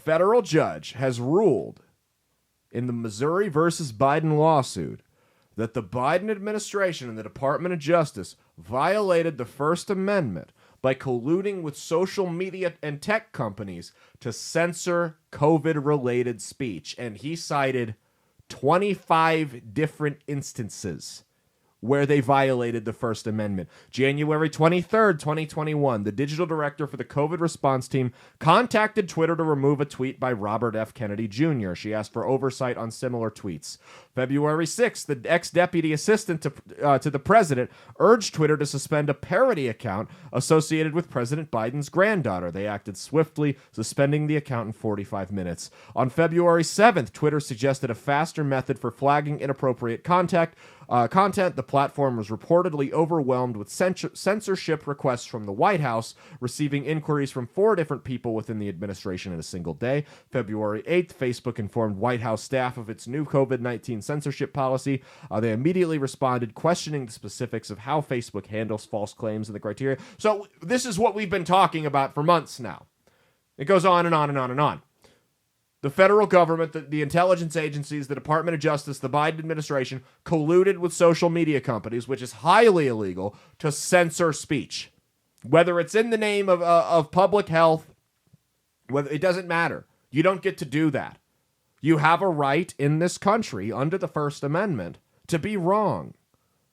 federal judge has ruled in the Missouri versus Biden lawsuit that the Biden administration and the Department of Justice violated the First Amendment by colluding with social media and tech companies to censor COVID-related speech. And he cited 25 different instances where they violated the First Amendment. January 23rd, 2021, the digital director for the COVID response team contacted Twitter to remove a tweet by Robert F. Kennedy Jr. She asked for oversight on similar tweets. February 6th, the ex-deputy assistant to the president urged Twitter to suspend a parody account associated with President Biden's granddaughter. They acted swiftly, suspending the account in 45 minutes. On February 7th, Twitter suggested a faster method for flagging inappropriate content. The platform was reportedly overwhelmed with censorship requests from the White House, receiving inquiries from 4 different people within the administration in a single day. February 8th, Facebook informed White House staff of its new COVID-19 censorship policy. They immediately responded, questioning the specifics of how Facebook handles false claims and the criteria. So this is what we've been talking about for months now. It goes on and on and on and on. The federal government, the intelligence agencies, the Department of Justice, the Biden administration colluded with social media companies, which is highly illegal, to censor speech. Whether it's in the name of public health, whether it doesn't matter. You don't get to do that. You have a right in this country under the First Amendment to be wrong.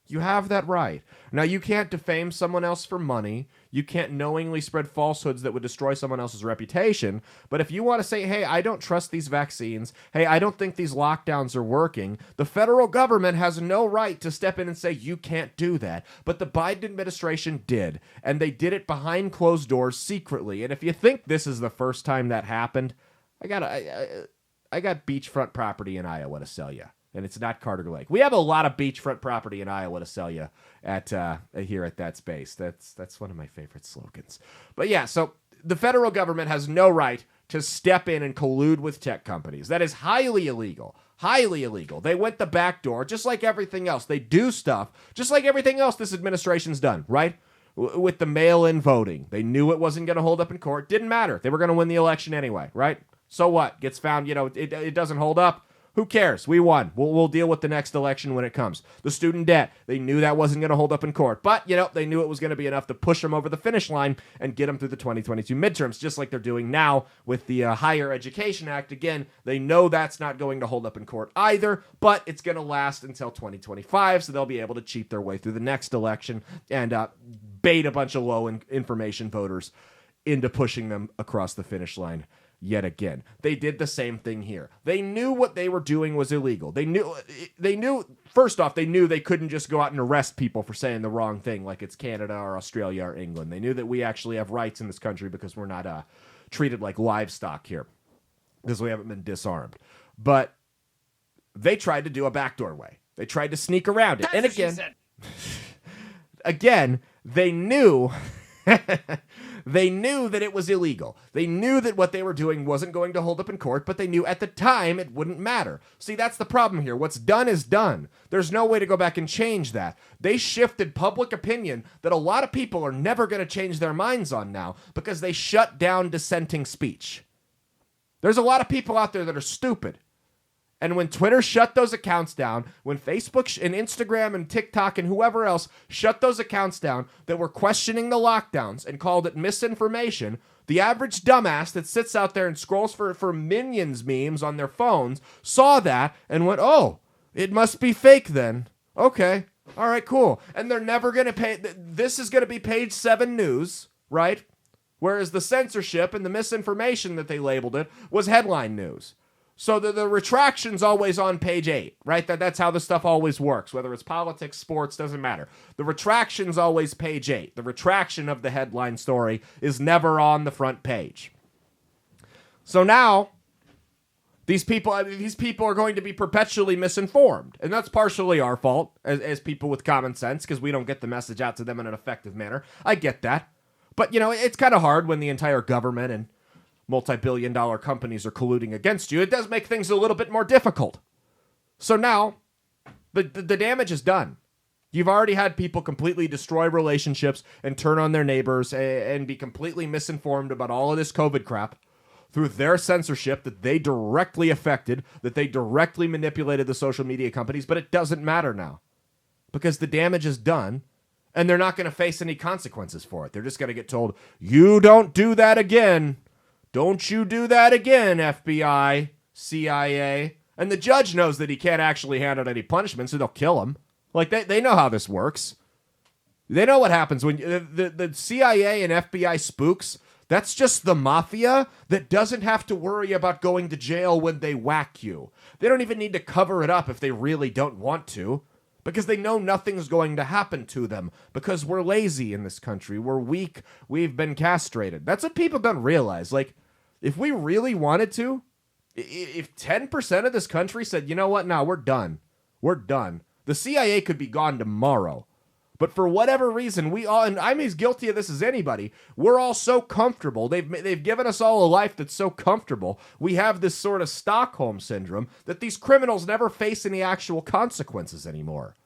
You have that right. Now, you can't defame someone else for money. You can't knowingly spread falsehoods that would destroy someone else's reputation. But if you want to say, hey, I don't trust these vaccines, hey, I don't think these lockdowns are working, the federal government has no right to step in and say, you can't do that. But the Biden administration did, and they did it behind closed doors secretly. And if you think this is the first time that happened, I got beachfront property in Iowa to sell you. And it's not Carter Lake. We have a lot of beachfront property in Iowa to sell you at here at that space. That's one of my favorite slogans. But yeah, so the federal government has no right to step in and collude with tech companies. That is highly illegal. Highly illegal. They went the back door, just like everything else. They do stuff, just like everything else this administration's done, right? With the mail-in voting. They knew it wasn't going to hold up in court. Didn't matter. They were going to win the election anyway, right? So what? Gets found, it doesn't hold up. Who cares? We won. We'll deal with the next election when it comes. The student debt, they knew that wasn't going to hold up in court. But, they knew it was going to be enough to push them over the finish line and get them through the 2022 midterms, just like they're doing now with the Higher Education Act. Again, they know that's not going to hold up in court either, but it's going to last until 2025, so they'll be able to cheat their way through the next election and bait a bunch of low-information voters into pushing them across the finish line. Yet again, they did the same thing here. They knew what they were doing was illegal. They knew, first off, they knew they couldn't just go out and arrest people for saying the wrong thing like it's Canada or Australia or England. They knew that we actually have rights in this country because we're not treated like livestock here because we haven't been disarmed. But they tried to do a backdoor way. They tried to sneak around it. And again, they knew... They knew that it was illegal. They knew that what they were doing wasn't going to hold up in court, but they knew at the time it wouldn't matter. See, that's the problem here. What's done is done. There's no way to go back and change that. They shifted public opinion that a lot of people are never going to change their minds on now because they shut down dissenting speech. There's a lot of people out there that are stupid. And when Twitter shut those accounts down, when Facebook and Instagram and TikTok and whoever else shut those accounts down that were questioning the lockdowns and called it misinformation, the average dumbass that sits out there and scrolls for Minions memes on their phones saw that and went, oh, it must be fake then. Okay, all right, cool. And they're never going to pay. This is going to be page 7 news, right? Whereas the censorship and the misinformation that they labeled it was headline news. So the retraction's always on page 8, right? That's how the stuff always works. Whether it's politics, sports, doesn't matter. The retraction's always page 8. The retraction of the headline story is never on the front page. So now, these people are going to be perpetually misinformed. And that's partially our fault as people with common sense because we don't get the message out to them in an effective manner. I get that. But, it's kind of hard when the entire government and multi-billion-dollar companies are colluding against you. It does make things a little bit more difficult. So now, the damage is done. You've already had people completely destroy relationships and turn on their neighbors and be completely misinformed about all of this COVID crap through their censorship that they directly affected, that they directly manipulated the social media companies, but it doesn't matter now because the damage is done and they're not going to face any consequences for it. They're just going to get told, you don't do that again. Don't you do that again, FBI, CIA. And the judge knows that he can't actually hand out any punishment, so they'll kill him. Like, they know how this works. They know what happens when the CIA and FBI spooks. That's just the mafia that doesn't have to worry about going to jail when they whack you. They don't even need to cover it up if they really don't want to, because they know nothing's going to happen to them, because we're lazy in this country. We're weak. We've been castrated. That's what people don't realize. Like, if we really wanted to, if 10% of this country said, you know what, now we're done. We're done. The CIA could be gone tomorrow. But for whatever reason, we all, and I'm as guilty of this as anybody, we're all so comfortable. They've given us all a life that's so comfortable. We have this sort of Stockholm syndrome that these criminals never face any actual consequences anymore.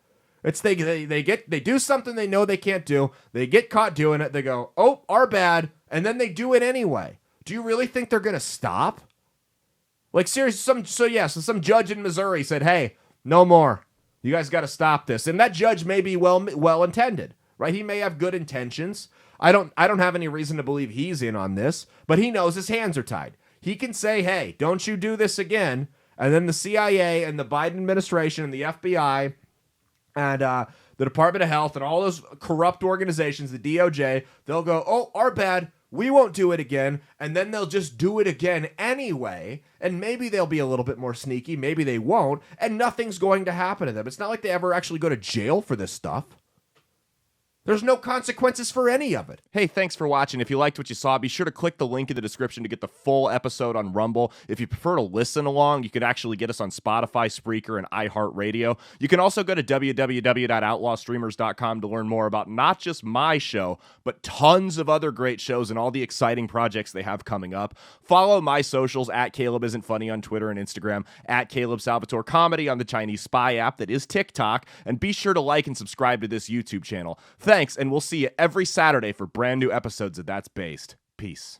It's they do something they know they can't do. They get caught doing it. They go, oh, our bad. And then they do it anyway. Do you really think they're going to stop? Like, seriously, some judge in Missouri said, hey, no more. You guys got to stop this. And that judge may be well intended, right? He may have good intentions. I don't have any reason to believe he's in on this, but he knows his hands are tied. He can say, hey, don't you do this again. And then the CIA and the Biden administration and the FBI and the Department of Health and all those corrupt organizations, the DOJ, they'll go, oh, our bad. We won't do it again, and then they'll just do it again anyway, and maybe they'll be a little bit more sneaky, maybe they won't, and nothing's going to happen to them. It's not like they ever actually go to jail for this stuff. There's no consequences for any of it. Hey, thanks for watching. If you liked what you saw, be sure to click the link in the description to get the full episode on Rumble. If you prefer to listen along, you could actually get us on Spotify, Spreaker, and iHeartRadio. You can also go to www.outlawstreamers.com to learn more about not just my show, but tons of other great shows and all the exciting projects they have coming up. Follow my socials at Caleb Isn't Funny on Twitter and Instagram, at Caleb Salvatore Comedy on the Chinese Spy app that is TikTok, and be sure to like and subscribe to this YouTube channel. Thanks, and we'll see you every Saturday for brand new episodes of That's Based. Peace.